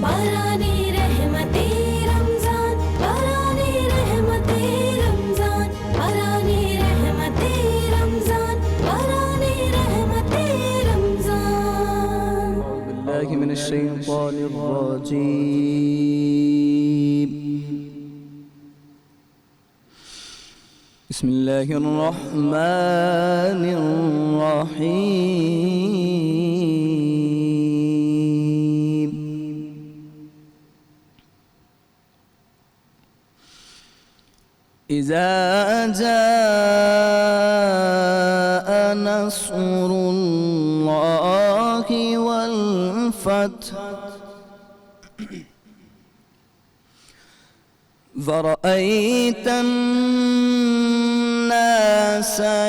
بارانی رحمتِ رمضان، بارانی رحمتِ رمضان، بارانی رحمتِ رمضان، بارانی رحمتِ رمضان۔ أعوذ بالله من الشيطان الرجيم، بسم الله الرحمن الرحيم۔ إذا جاء نصر الله والفتح ورأيت الناس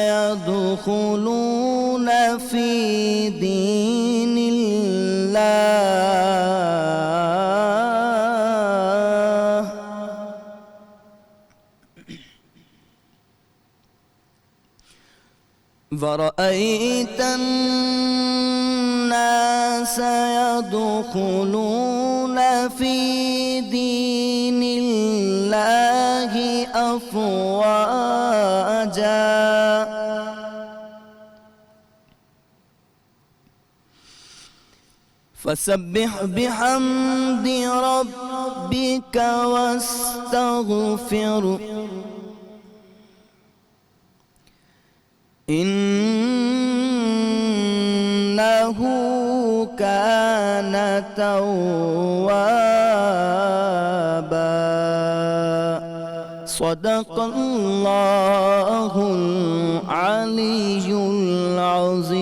يدخلون في دين الله ورأيت الناس يدخلون في دين الله أفواجا فسبح بحمد ربك واستغفره إنه كان توابا صدق الله العلي العظيم۔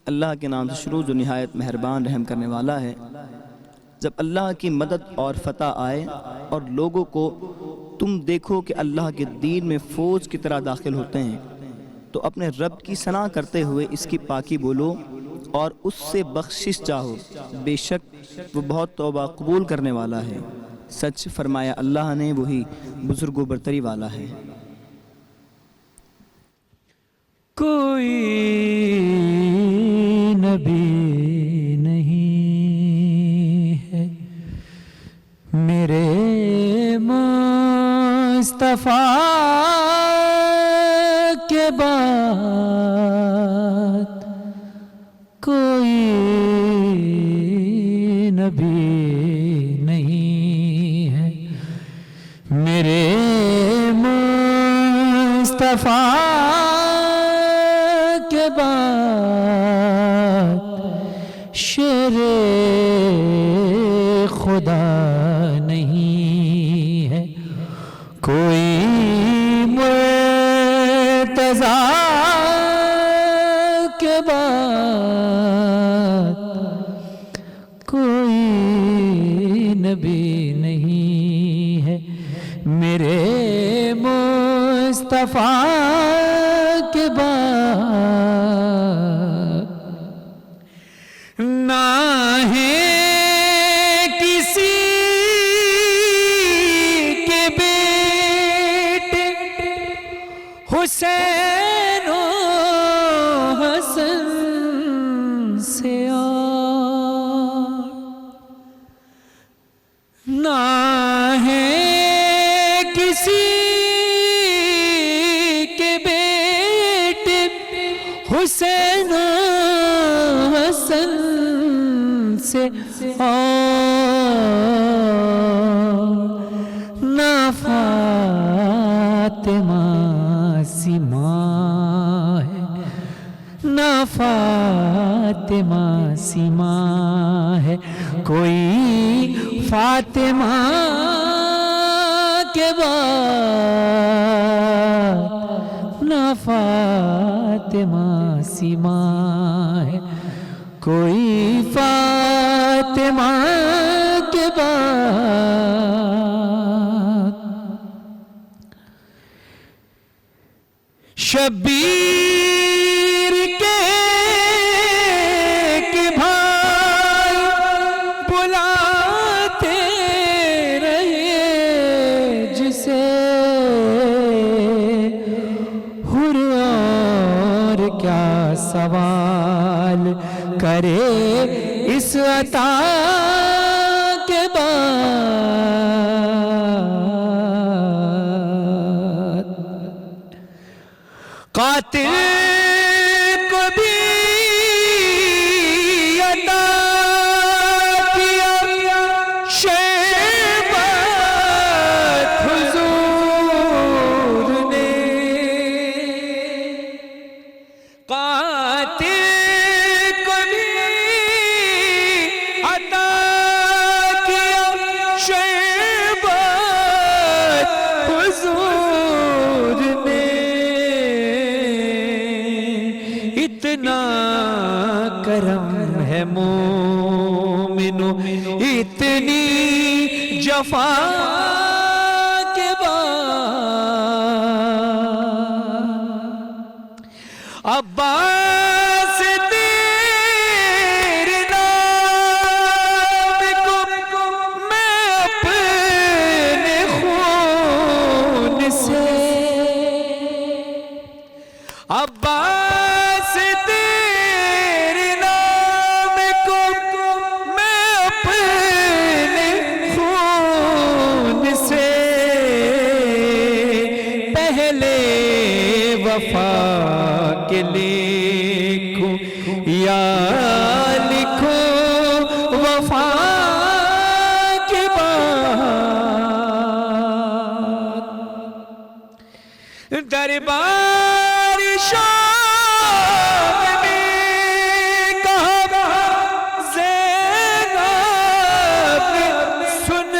اللہ کے نام سے شروع جو نہایت مہربان رحم کرنے والا ہے۔ جب اللہ کی مدد اور فتح آئے اور لوگوں کو تم دیکھو کہ اللہ کے دین میں فوج کی طرح داخل ہوتے ہیں تو اپنے رب کی ثنا کرتے ہوئے اس کی پاکی بولو اور اس سے بخشش چاہو، بے شک وہ بہت توبہ قبول کرنے والا ہے۔ سچ فرمایا اللہ نے، وہی بزرگ و برتری والا ہے۔ کوئی نبی نہیں ہے میرے مصطفیٰ کے بعد، کوئی نبی نہیں ہے میرے مصطفیٰ کے بعد، شیر خدا نہیں ہے کوئی مرتضیٰ کے بعد، کوئی نبی نہیں ہے میرے مصطفیٰ کے بعد۔ نہ ہے کسی کے بیٹے حسین و حسن سے اور، نہ ہے کسی کے بیٹے حسین و حسن سے اور، نہ فاطمہ سی ماں ہے، نہ فاطمہ سی ماں ہے کوئی فاطمہ کے بعد، نہ فاطمہ سی ماں ہے کوئی فاطمہ کے بعد۔ شبیر کے بھائی بلاتے رہے جسے، حر اور کیا سوال کرے اس عطا کے بعد قاتل کو بھی عطا کیا شیبت حضور نے قاتل کو بھی عطا کیا شیبت حضور نے اتنا کرم ہے مومنو اتنی جفا کے بعد عباس تیرے نام کو میں اپنے خون سے عباس تیرے نام کو میں اپنے خون سے پہلے وفا کے لکھوں یا لکھوں وفا کے بعد دربار شام میں کہا زینب سن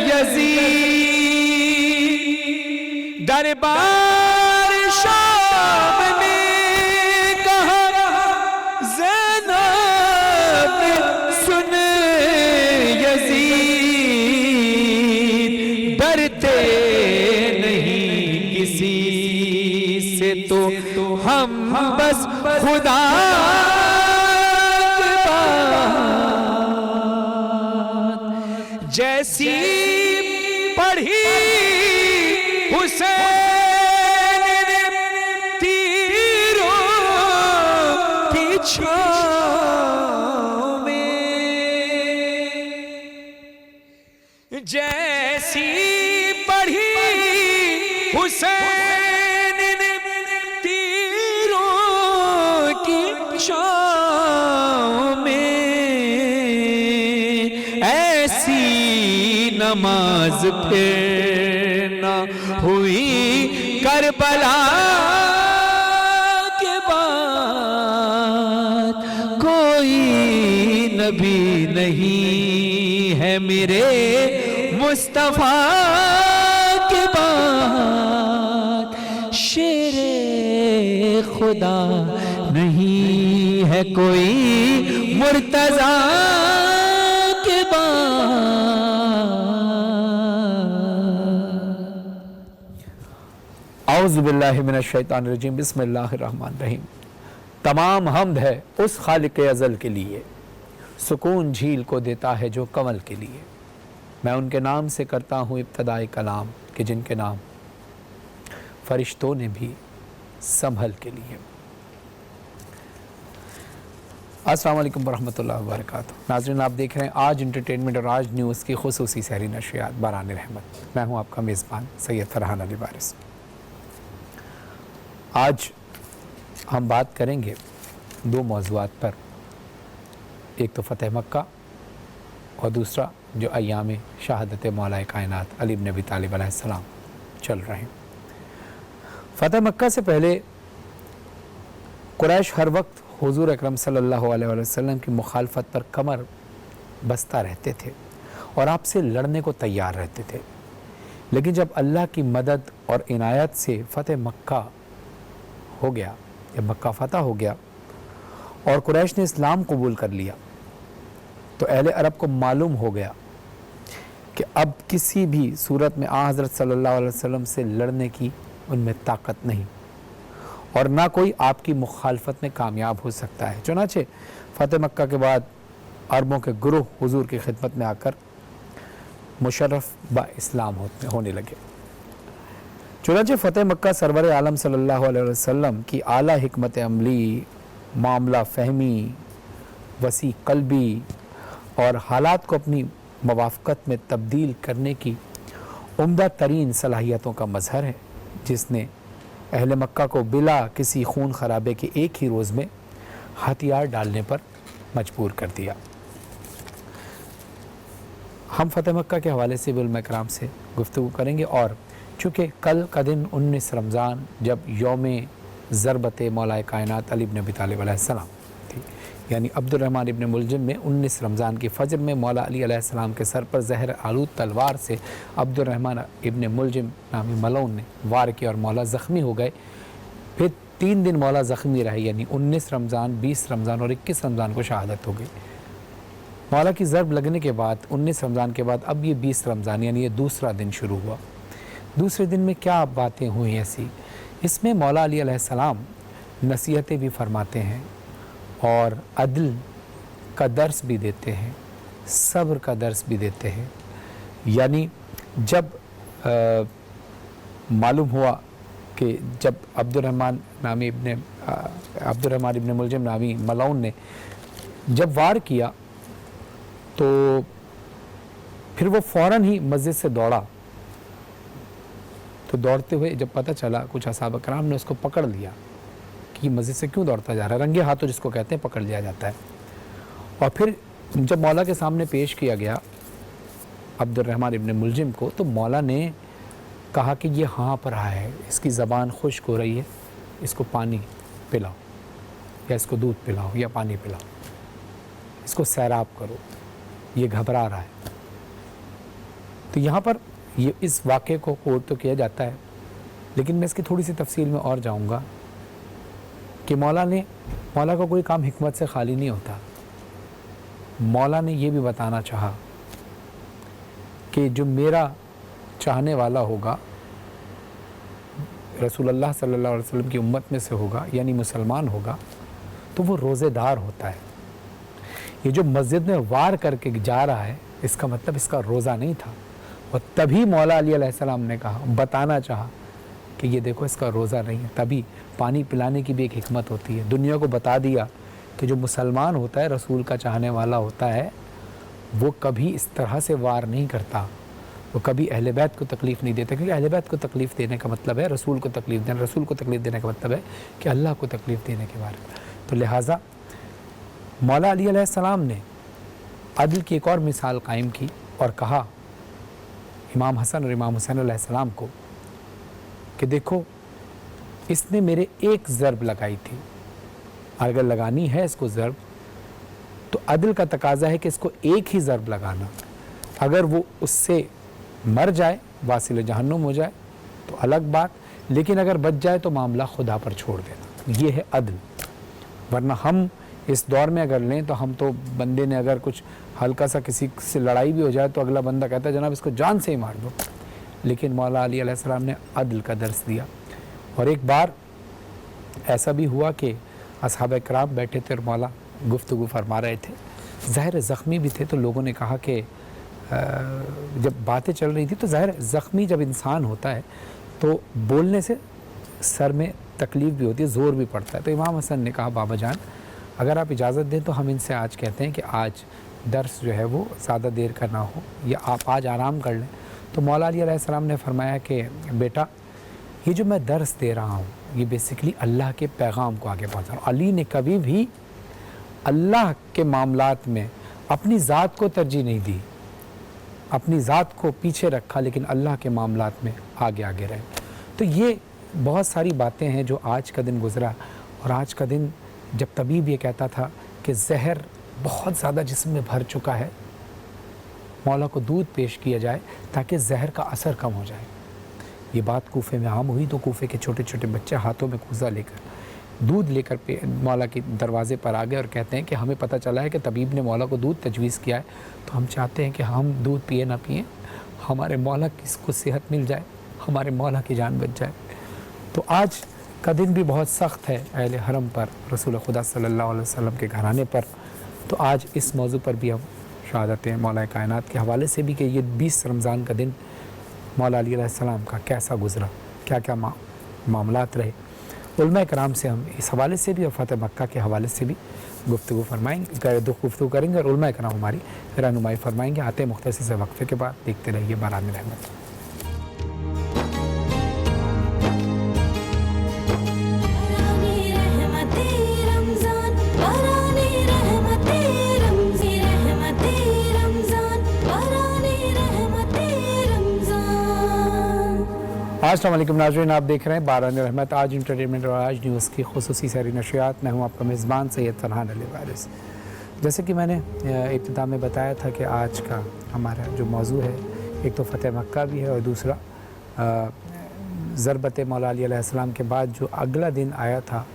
یزید دربار شام میں کہا زینب سن یزید ڈرتے نہیں کسی سے تو ہم بس خدا کے بعد جیسی پڑھی حسین نے تیروں کی چھاؤں میں جیسی پڑھی حسین نے تیروں کی چھاؤں میں ایسی نماز پھر نہ ہوئی کربلا کے بعد کوئی نبی نہیں ہے میرے مصطفیٰ کے بعد شیر خدا نہیں ہے کوئی مرتضیٰ کے بعد اعوذ باللہ من الشیطان الرجیم بسم اللہ الرحمن الرحیم تمام حمد ہے اس خالق ازل کے لیے سکون جھیل کو دیتا ہے جو کمل کے لیے میں ان کے نام سے کرتا ہوں ابتدائی کلام کہ جن کے نام فرشتوں نے بھی سنبھل کے لیے السلام علیکم ورحمۃ اللہ وبرکاتہ ناظرین آپ دیکھ رہے ہیں آج انٹرٹینمنٹ اور آج نیوز کی خصوصی سحری نشریات باران رحمت میں ہوں آپ کا میزبان سید فرحان علی وارث آج ہم بات کریں گے دو موضوعات پر ایک تو فتح مکہ اور دوسرا جو ایام شہادت مولا کائنات علی بن ابی طالب علیہ السلام چل رہے ہیں فتح مکہ سے پہلے قریش ہر وقت حضور اکرم صلی اللہ علیہ وسلم کی مخالفت پر کمر بستہ رہتے تھے اور آپ سے لڑنے کو تیار رہتے تھے لیکن جب اللہ کی مدد اور عنایت سے فتح مکہ ہو گیا جب مکہ فتح ہو گیا اور قریش نے اسلام قبول کر لیا تو اہل عرب کو معلوم ہو گیا کہ اب کسی بھی صورت میں آن حضرت صلی اللہ علیہ وسلم سے لڑنے کی ان میں طاقت نہیں اور نہ کوئی آپ کی مخالفت میں کامیاب ہو سکتا ہے چنانچہ فتح مکہ کے بعد عربوں کے گروہ حضور کی خدمت میں آ کر مشرف با اسلام ہونے لگے چنانچہ فتح مکہ سرور عالم صلی اللہ علیہ وسلم کی اعلیٰ حکمت عملی मामला फहमी, वसी कल्बी और हालात को अपनी मवाफ़क़त में तब्दील करने की उम्दा तरीन सलाहियतों का मज़हर है, जिसने अहले मक्का को बिला किसी खून खराबे के एक ही रोज़ में हथियार डालने पर मजबूर कर दिया। हम फ़तह मक्का के हवाले से उलमा इकराम से गुफ्तगू करेंगे, और चूँकि कल का दिन 19 रमज़ान जब यौम ज़रबत मौला कायनात अली इब्न अबी तालिब अलैहिस्सलाम थी, यानी अब्दुर्रहमान इब्न मुलजिम में 19 रमज़ान की फ़जर में मौला अली अलैहिस्सलाम के सर पर ज़हर आलूद तलवार से अब्दुर्रहमान इब्न मुलजिम नामी मलऊन ने वार किया और मौला ज़ख्मी हो गए। फिर 3 दिन मौला ज़ख्मी रहे, यानी 19 रमज़ान, 20 रमज़ान और 21 रमज़ान को शहादत हो गई। मौला की ज़रब लगने के बाद 19 रमज़ान के बाद अब ये 20 रमज़ान यानी ये दूसरा दिन शुरू हुआ। दूसरे दिन में क्या बातें हुई ऐसी, इसमें मौला अली अलैहिस्सलाम नसीहतें भी फरमाते हैं और अदल का दर्स भी देते हैं, सब्र का दर्स भी देते हैं। यानी जब मालूम हुआ कि जब अब्दुर्रहमान इब्न मुलजिम नामी मलऊन ने जब वार किया तो फिर वो फ़ौरन ही मस्जिद से दौड़ा। तो दौड़ते हुए जब पता चला, कुछ असहाब कराम ने उसको पकड़ लिया कि मस्जिद से क्यों दौड़ता जा रहा है, रंगे हाथों जिसको कहते हैं पकड़ लिया जाता है। और फिर जब मौला के सामने पेश किया गया अब्दुर्रहमान इब्न मुलजिम को, तो मौला ने कहा कि ये हाँ पर आया है, इसकी ज़बान खुश्क हो रही है, इसको पानी पिलाओ या इसको दूध पिलाओ या पानी पिलाओ, इसको सैराब करो, ये घबरा रहा है। तो यहाँ पर ये इस वाक़े को कोट तो किया जाता है, लेकिन मैं इसकी थोड़ी सी तफसील में और जाऊँगा कि मौला का कोई काम हिकमत से खाली नहीं होता। मौला ने ये भी बताना चाहा कि जो मेरा चाहने वाला होगा, रसूलुल्लाह सल्लल्लाहु अलैहि वसल्लम की उम्मत में से होगा, यानी मुसलमान होगा, तो वो रोज़ेदार होता है। ये जो मस्जिद में वार करके जा रहा है, इसका मतलब इसका रोज़ा नहीं था। और तभी मौला अली अलैहिस्सलाम ने कहा, बताना चाहा कि ये देखो इसका रोज़ा नहीं है। तभी पानी पिलाने की भी एक हिकमत होती है। दुनिया को बता दिया कि जो मुसलमान होता है, रसूल का चाहने वाला होता है, वो कभी इस तरह से वार नहीं करता, वो कभी अहले बैत को तकलीफ़ नहीं देता, क्योंकि अहले बैत को तकलीफ़ देने का मतलब है रसूल को तकलीफ़ देना, रसूल को तकलीफ़ देने का मतलब है कि अल्लाह को तकलीफ़ देने के बारे में। तो लिहाजा मौला अली अलैहिस्सलाम ने अदल की एक और मिसाल कायम की और कहा इमाम हसन और इमाम हुसैन अलैहिस्सलाम को कि देखो, इसने मेरे एक ज़रब लगाई थी, अगर लगानी है इसको ज़रब तो अदल का तकाजा है कि इसको एक ही ज़रब लगाना। अगर वो उससे मर जाए, वासिल जहन्नुम हो जाए तो अलग बात, लेकिन अगर बच जाए तो मामला खुदा पर छोड़ देना। ये है अदल। वरना हम इस दौर में अगर लें तो हम तो बंदे ने अगर कुछ हल्का सा किसी से लड़ाई भी हो जाए तो अगला बंदा कहता है जनाब इसको जान से ही मार दो। लेकिन मौला अली अलैहिस्सलाम ने अदल का दर्स दिया। और एक बार ऐसा भी हुआ कि असहाब इकराम बैठे थे और मौला गुफ्तगू फरमा रहे थे, ज़ाहिर ज़ख्मी भी थे। तो लोगों ने कहा कि जब बातें चल रही थी तो ज़ाहिर ज़ख्मी जब इंसान होता है तो बोलने से सर में तकलीफ़ भी होती है, ज़ोर भी पड़ता है। तो इमाम हसन ने कहा, बाबा जान अगर आप इजाज़त दें तो हम इनसे आज कहते हैं कि आज दर्स जो है वो ज़्यादा देर का ना हो, या आप आज आराम कर लें। तो मौला अली अलैहिस्सलाम ने फरमाया कि बेटा, ये जो मैं दर्स दे रहा हूँ ये बेसिकली अल्लाह के पैगाम को आगे पहुँचा रहा हूँ। अली ने कभी भी अल्लाह के मामलात में अपनी ज़ात को तरजीह नहीं दी, अपनी ज़ात को पीछे रखा, लेकिन अल्लाह के मामलात में आगे आगे रहे। तो ये बहुत सारी बातें हैं जो आज का दिन गुज़रा। और आज का दिन जब तबीब ये कहता था कि जहर बहुत ज़्यादा जिस्म में भर चुका है, मौला को दूध पेश किया जाए ताकि जहर का असर कम हो जाए। ये बात कूफे में आम हुई तो कूफे के छोटे छोटे बच्चे हाथों में कूज़ा लेकर दूध लेकर मौला के दरवाज़े पर आ गए और कहते हैं कि हमें पता चला है कि तबीब ने मौला को दूध तजवीज़ किया है, तो हम चाहते हैं कि हम दूध पिए ना पिए, हमारे मौला को सेहत मिल जाए, हमारे मौला की जान बच जाए। तो आज का दिन भी बहुत सख्त है अहले हरम पर, रसूल खुदा सल्लल्लाहु अलैहि वसल्लम के घराने पर। तो आज इस मौजू पर भी हम शहादत मौला कायनात के हवाले से भी कि ये 20 रमज़ान का दिन मौला अली अलैहिस्सलाम का कैसा गुज़रा, क्या क्या मामलात रहे, उलमा कराम से हम इस हवाले से भी और फ़तह मक्का के हवाले से भी गुफ्तगू फरमाएंगे, गुफ्तगू करेंगे और उलमा कराम हमारी रहनुमाई फरमाएंगे। आते मुख्तसर से वक्फे के बाद देखते रहिए बारान रहमत। अस्सलाम वालेकुम नाज़रीन, आप देख रहे हैं बारान रहमत। आज इंटरटेनमेंट और आज न्यूज़ की खुसूसी सैरी नशियात। मैं हूं आपका मेज़बान सैयद फरहान अली वारिस। जैसे कि मैंने इब्तिदा में बताया था कि आज का हमारा जो मौजू है, एक तो फ़तह मक्का भी है और दूसरा ज़रबत मौला अली अलैहिस्सलाम के बाद जो अगला दिन आया था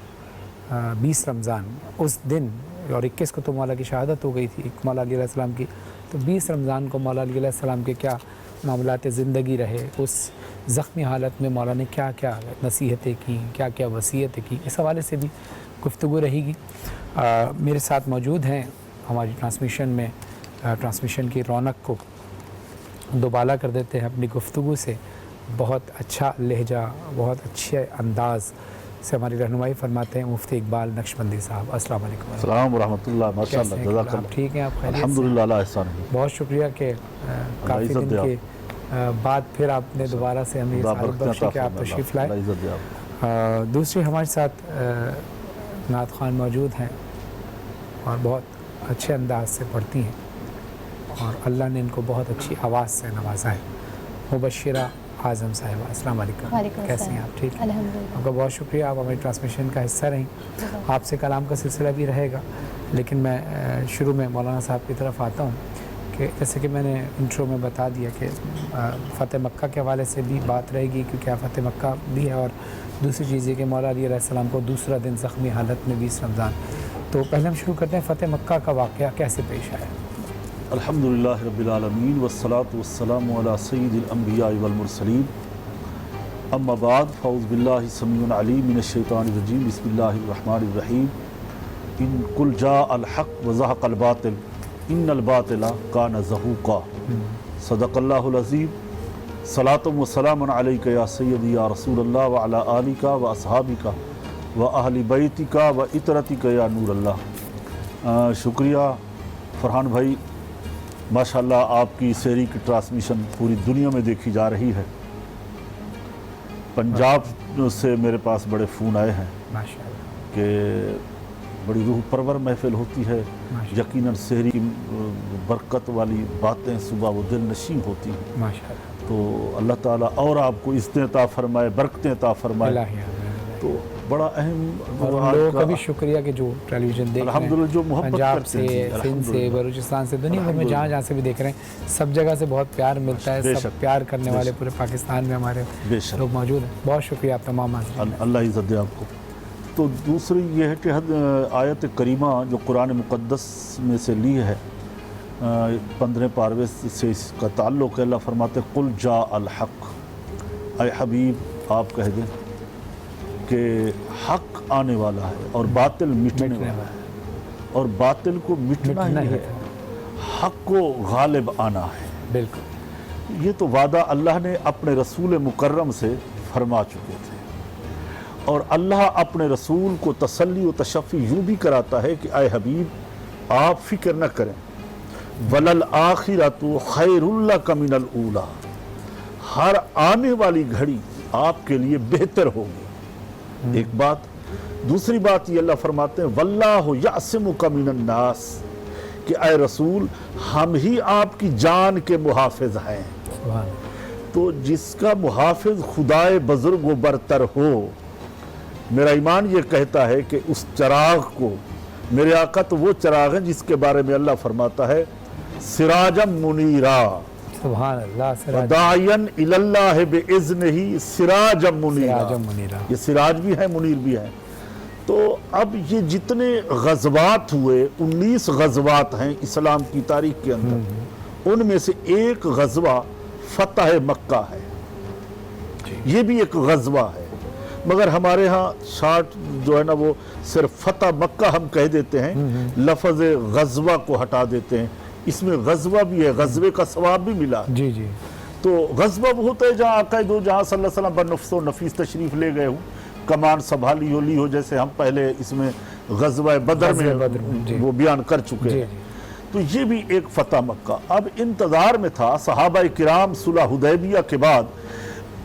20 रमज़ान, उस दिन और 21 को तो मौला की शहादत हो गई थी मौला अली अलैहिस्सलाम की, तो 20 रमज़ान को मौला अली अलैहिस्सलाम के क्या मामलात ज़िंदगी रहे, उस ज़ख्मी हालत में मौला ने क्या क्या नसीहतें की, क्या क्या वसीयतें की, इस हवाले से भी गुफ्तगू रहेगी। मेरे साथ मौजूद हैं हमारी ट्रांसमिशन में, ट्रांसमिशन की रौनक को दोबाला कर देते हैं अपनी गुफ्तगू से। बहुत अच्छा लहजा, बहुत अच्छे अंदाज़ से हमारी रहनुमाई फरमाते हैं मुफ्ती इकबाल नक्शबंदी साहब। अस्सलाम वालेकुम। अस्सलाम व रहमतुल्लाह। माशाअल्लाह, जज़ाकल्लाह। आप ठीक हैं? आप खैरियत से? अल्हम्दुलिल्लाह, अल्लाह एहसान है। बहुत शुक्रिया कि काफ़ी दिन के बाद फिर आपने दोबारा से हमें सआदत बख्शी कि आप तशरीफ़ लाए। दूसरी हमारे साथ नात ख़ान मौजूद हैं और बहुत अच्छे अंदाज से पढ़ती हैं और अल्लाह ने इनको बहुत अच्छी आवाज़ से नवाजा है। मुबश्शिरा आज़म साहिबा, अस्सलाम वालेकुम। कैसे हैं आप? ठीक है, आपका बहुत शुक्रिया। आप हमारी ट्रांसमिशन का हिस्सा रहीं। आपसे कलाम का सिलसिला भी रहेगा, लेकिन मैं शुरू में मौलाना साहब की तरफ आता हूँ कि जैसे कि मैंने इंट्रो में बता दिया कि फ़तह मक्का के हवाले से भी बात रहेगी, क्योंकि फ़तह मक्का भी है और दूसरी चीज़ ये कि मौला अली अलैहिस्सलाम को दूसरा दिन ज़ख्मी हालत में 20 रमज़ान। तो पहले हम शुरू करते हैं, फ़तह मक्का का वाक़या कैसे पेश आया? अल्हम्दुलिल्लाह रब्बिल आलमीन वस्सलातु वस्सलामु अला सय्यिदिल अंबिया वल मुरसलीन, अम्मा बाद, फ़ऊज़ु बिल्लाहि समीउल अलीम मिनश शैतानिर रजीम, बिस्मिल्लाहिर रहमानिर रहीम। इन कुल जाअल हक़ व ज़हक़ल बातिल इन्नल बातिला काना ज़हूक़ा। सदक़ल्लाहुल अज़ीम। सलातुम व सलामुन अलैका या सय्यदी या रसूलल्लाह व अला आलिका व अस्हाबिका व अहली बैतिका व इतरतिका या नूरल्लाह। शुक्रिया फरहान भाई, माशाअल्लाह आपकी सेरी की ट्रांसमिशन पूरी दुनिया में देखी जा रही है। पंजाब से मेरे पास बड़े फ़ोन आए हैं माशाअल्लाह कि बड़ी रूह परवर महफिल होती है, यकीनन सेहरी की बरकत वाली बातें सुबह वो दिल नशीं होती हैं माशाअल्लाह। तो अल्लाह ताला और आपको इज़्ज़तें अता फरमाए, बरकतें अता फरमाए। तो बड़ा अहम और उन लोगों का भी शुक्रिया कि जो टेलीविज़न देख रहे अल्हम्दुलिल्लाह, जो हैं, मोहब्बत पंजाब करते से, हैं, सिंध से, बलूचिस्तान से, दुनिया भर में जहाँ जहाँ से भी देख रहे हैं, सब जगह से बहुत प्यार मिलता है। सब बेशक, प्यार करने वाले पूरे पाकिस्तान में हमारे बेशक लोग मौजूद हैं। बहुत शुक्रिया आप तमाम हाज़रीन। अल्लाह इज़्ज़त दे आपको। तो दूसरी ये है कि आयत करीमा जो कुरान मुक़द्दस में से ली है, 15 पारवे से इसका ताल्लुक़ है। अल्लाह फरमाते कुल जा अल हक़, ऐ हबीब आप कह दें कि हक़ आने वाला है और बातिल मिटने वाला है, और बातिल को मिटना ही है, हक़ को गालिब आना है। बिल्कुल, ये तो वादा अल्लाह ने अपने रसूल मुकर्रम से फरमा चुके थे, और अल्लाह अपने रसूल को तसल्ली व तशफ़ी यूँ भी कराता है कि आए हबीब आप फ़िक्र न करें, वलल आखिरतु खैरुल लक मिनल ऊला, हर आने वाली घड़ी आपके लिए बेहतर होगी। एक बात। दूसरी बात ये अल्लाह फरमाते हैं वल्लाहु यासिमुका मिनन नास, कि आए रसूल हम ही आपकी जान के मुहाफिज हैं। सुभान। तो जिसका मुहाफिज खुदाए बुजुर्ग व बरतर हो, मेरा ईमान ये कहता है कि उस चिराग को, मेरे आका तो वो चिराग है जिसके बारे में अल्लाह फरमाता है सिराजम मुनीरा, सुभान अल्लाह। दायन इलल्लाह बिइज़्निही सिराजम मुनीरा। ये सिराज भी है, मुनीर भी है। तो अब ये जितने गज़वात हुए, 19 गज़वात हैं इस्लाम की तारीख के अंदर, उनमें से एक गज़वा फ़तह मक्का है। ये भी एक गज़वा है, मगर हमारे यहाँ शार्ट जो है ना वो सिर्फ फ़तह मक्का हम कह देते हैं, लफ्ज़ गज़वा को हटा देते हैं। इसमें गज़वा भी है, गज़वे का सवाब भी मिला। जी जी। तो गज़वा वो होता है जहाँ आक़ा दो जहाँ सल्लल्लाहु अलैहि वसल्लम बनुफ्स व नफीस तशरीफ़ ले गए हूँ, कमान संभाली हो ली हो, जैसे हम पहले इसमें ग़ज़वा बदर में वो बयान कर चुके हैं। तो ये भी एक फ़तह मक्का। अब इंतज़ार में था सहाबा किराम सुलह हुदैबिया के बाद,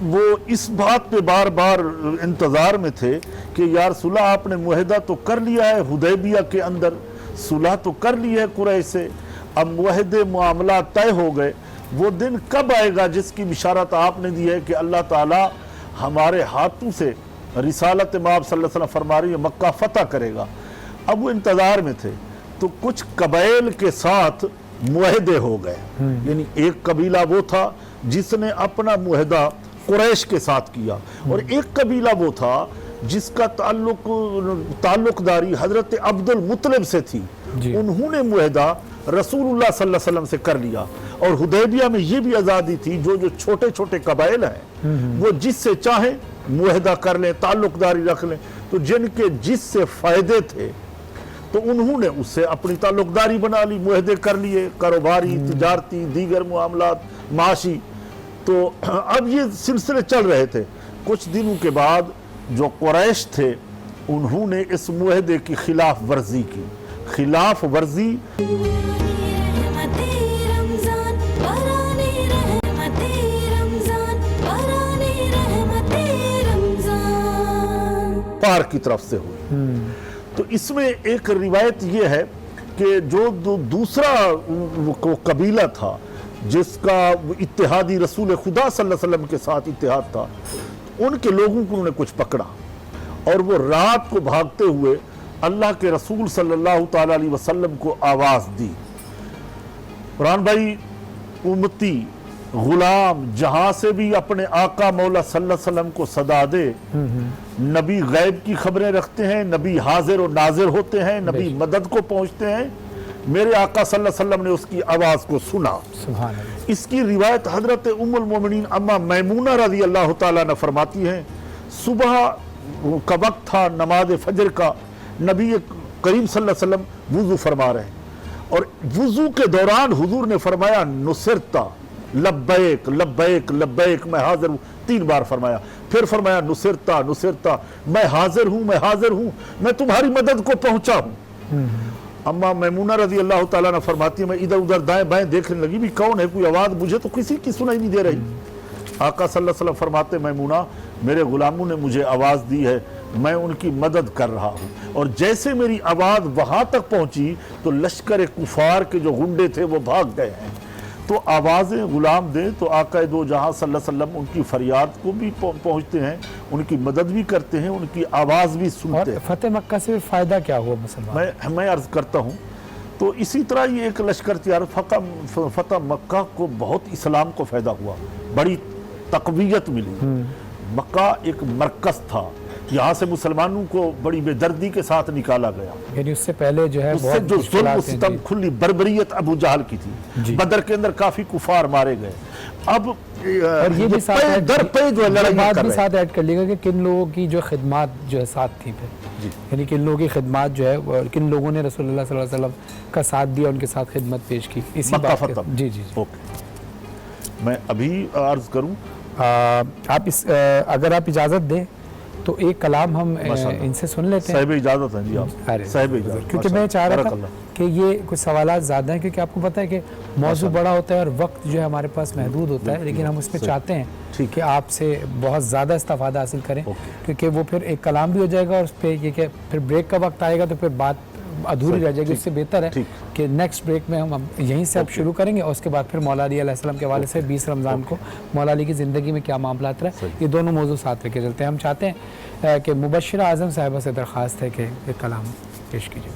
वो इस बात पे बार बार इंतज़ार में थे कि यार सुलह आपने मुआहदा तो कर लिया है हुदैबिया के अंदर, सुलह तो कर ली है कुरैश से, अब मुआहदे मामला तय हो गए, वो दिन कब आएगा जिसकी बिशारत आपने दी है कि अल्लाह ताला हमारे हाथों से रिसालत माब सल्लल्लाहु अलैहि वसल्लम फरमा रही है मक्का फतह करेगा। अब वो इंतज़ार में थे तो कुछ कबाइल के साथ मुआहदे हो गए, यानी एक कबीला वो था जिसने अपना मुआहदा कुरैश के साथ किया, और एक कबीला वो था जिसका ताल्लुकदारी हजरत अब्दुल मुत्तलिब से थी, उन्होंने मुआहदा रसूलुल्लाह सल्लल्लाहु अलैहि वसल्लम से कर लिया। और हुदैबिया में ये भी आज़ादी थी, जो छोटे छोटे कबाइल हैं वो जिससे चाहे मुआहदा कर लें, ताल्लुकदारी रख लें, तो जिनके जिससे फ़ायदे थे तो उन्होंने उससे अपनी ताल्लुकदारी बना ली, मुआहदे कर लिए, कारोबारी, तिजारती, दीगर मामलात, माशी। तो अब ये सिलसिले चल रहे थे। कुछ दिनों के बाद जो कुरैश थे उन्होंने इस मुआहदे की खिलाफ वर्जी की। खिलाफ वर्जी पार की तरफ से हुई। तो इसमें एक रिवायत ये है कि जो दूसरा वो कबीला था जिसका इत्तेहादी रसूल खुदा सल्लल्लाहु अलैहि वसल्लम के साथ इत्तेहाद था, उनके लोगों को उन्होंने कुछ पकड़ा और वो रात को भागते हुए अल्लाह के रसूल सल्लल्लाहु ताला अलैहि वसल्लम को आवाज़ दी। कुरान भाई, उम्मती गुलाम जहां से भी अपने आका मौला सल्लल्लाहु अलैहि वसल्लम को सदा दे, नबी गैब की खबरें रखते हैं, नबी हाजिर और नाजिर होते हैं, नबी मदद को पहुंचते हैं। मेरे आका सल्लल्लाहु अलैहि वसल्लम ने उसकी आवाज़ को सुना। इसकी रिवायत हजरत उम्मुल मोमिनीन अम्मा मैमूना रज़ी अल्लाह ताला ने फरमाती हैं, सुबह का वक्त था, नमाज फजर का, नबी करीम सल्लल्लाहु अलैहि वसल्लम वुज़ू फरमा रहे हैं और वुज़ू के दौरान हुजूर ने फरमाया नुसरता, लब्बैक लब्बैक लब्बैक, मैं हाजिर हूँ, 3 बार फरमाया। फिर फरमाया नुसरता नुसरता, मैं हाजिर हूँ, मैं हाजिर हूँ, मैं तुम्हारी मदद को पहुँचा हूँ। अम्मा मैमूना रज़ी अल्लाह ताला ने फरमाती है, मैं इधर उधर दाएं बाएं देखने लगी भी कौन है, कोई आवाज़ मुझे तो किसी की सुनाई नहीं दे रही। आका सल्लल्लाहु अलैहि वसल्लम फरमाते, मैमूना मेरे गुलामों ने मुझे आवाज़ दी है, मैं उनकी मदद कर रहा हूँ। और जैसे मेरी आवाज़ वहाँ तक पहुँची तो लश्कर कुफार के जो गुंडे थे वो भाग गए हैं। तो आवाज़ें गुलाम दें तो आका दो जहाँ सल्लल्लाहु अलैहि वसल्लम उनकी फरियाद को भी पहुँचते हैं, उनकी मदद भी करते हैं, उनकी आवाज़ भी सुनते हैं। फतेह मक्का से फ़ायदा क्या हुआ मुसलमान? मैं अर्ज़ करता हूँ। तो इसी तरह ये एक लश्कर तैयार, फतह मक्का को बहुत इस्लाम को फ़ायदा हुआ, बड़ी तक़वियत मिली। मक्का एक मरकज़ था, यहाँ से मुसलमानों को बड़ी बेदर्दी के साथ निकाला गया। यानी उससे पहले जो है उससे जो जुल्म सितम खुली बर्बरियत अबू जहल की थी, बदर के अंदर काफी कुफार मारे गए। अब और ये भी साथ दर पे जो लड़ाई बात भी साथ ऐड कर लिएगा कि किन लोगों की जो खिदमत जो है साथ थी फिर, यानी किन लोगों की खिदमत जो है, किन लोगों ने रसूलुल्लाह सल्लल्लाहु अलैहि वसल्लम का साथ दिया, उनके साथ खिदमत पेश की। इसी बात जी जी ओके, मैं अभी अर्ज करूँ, आप इस अगर आप इजाज़त दें तो एक कलाम हम इनसे सुन लेते हैं। साहिब इजाज़त है जी, आप साहिब इजाज़त। क्योंकि मैं चाह रहा था कि ये कुछ सवालात ज़्यादा हैं, क्योंकि आपको पता है कि मौजू बड़ा होता है और वक्त जो है हमारे पास महदूद होता है, लेकिन हम उसमें चाहते हैं कि आपसे बहुत ज़्यादा इस्तिफ़ादा हासिल करें, क्योंकि वो फिर एक कलाम भी हो जाएगा और उस पर ये कि फिर ब्रेक का वक्त आएगा तो फिर बात अधूरी रह जाएगी। उससे बेहतर है कि नेक्स्ट ब्रेक में हम यहीं से अब शुरू करेंगे और उसके बाद फिर मौला अली अलैहिस्सलाम के हवाले से 20 रमज़ान को मौला अली की ज़िंदगी में क्या मामलात रहे, ये दोनों मौजू साथ लेके चलते हैं। हम चाहते हैं कि मुबश्शिरा आज़म साहिबा से दरख्वास्त है कि एक कलाम पेश कीजिए।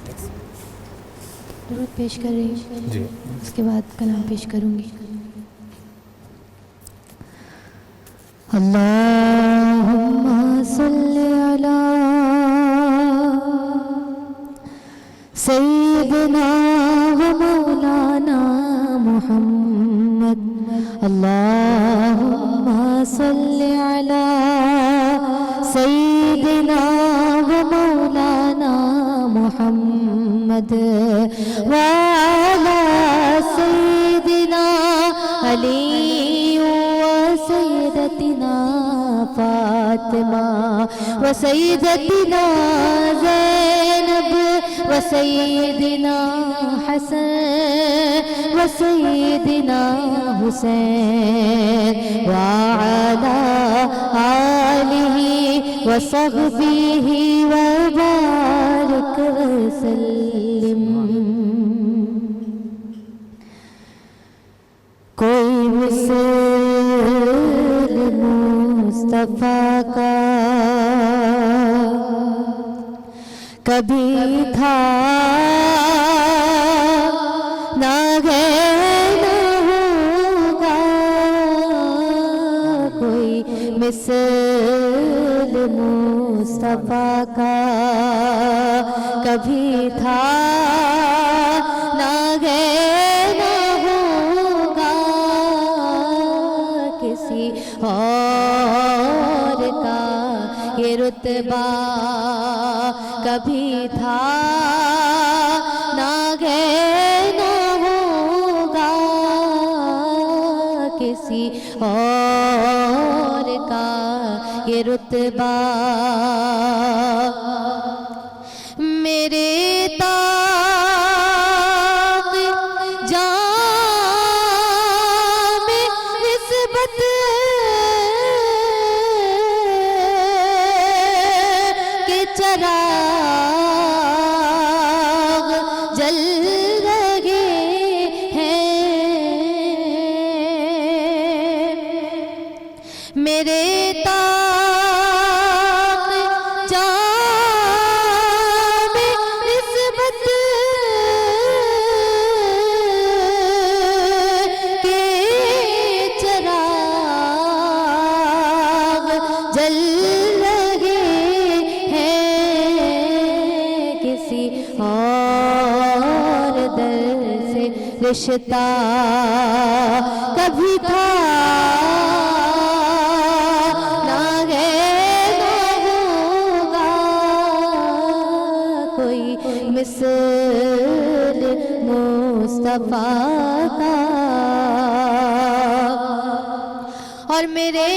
दुरूद पेश कर रही हूँ जी, उसके बाद कलाम पेश करूँगी। अल्लाहुम्मा सल्ली अला सय्यिदना व मौलाना मुहम्मद, अल्लाहुम्मा सल्ली अला सय्यिदना व मौलाना मुहम्मद व अला सय्यिदना अली व सय्यदतिना فاطمہ وسیدتنا زینب وسیدنا حسن وسیدنا حسین وعلى آلہ وصحبہ وبارک وسلم. کوئی مثل مصطفیٰ کا کبھی تھا نہ ہے نہ ہوگا. کوئی مثل مصطفیٰ کا کبھی تھا نہ ہے نہ ہوگا. کسی اور کا یہ رتبہ کبھی تھا نہ ہے نہ ہوگا. کسی اور کا یہ رتبہ میرے طاق جام نسبت کے چراغ جل رہے ہیں. میرے طاق جام نسبت کے چراغ جل رہے ہیں. کسی اور در سے رشتہ کبھی تھا نہ ہے نہ ہوگا. کوئی مثل مصطفیٰ کا اور میرے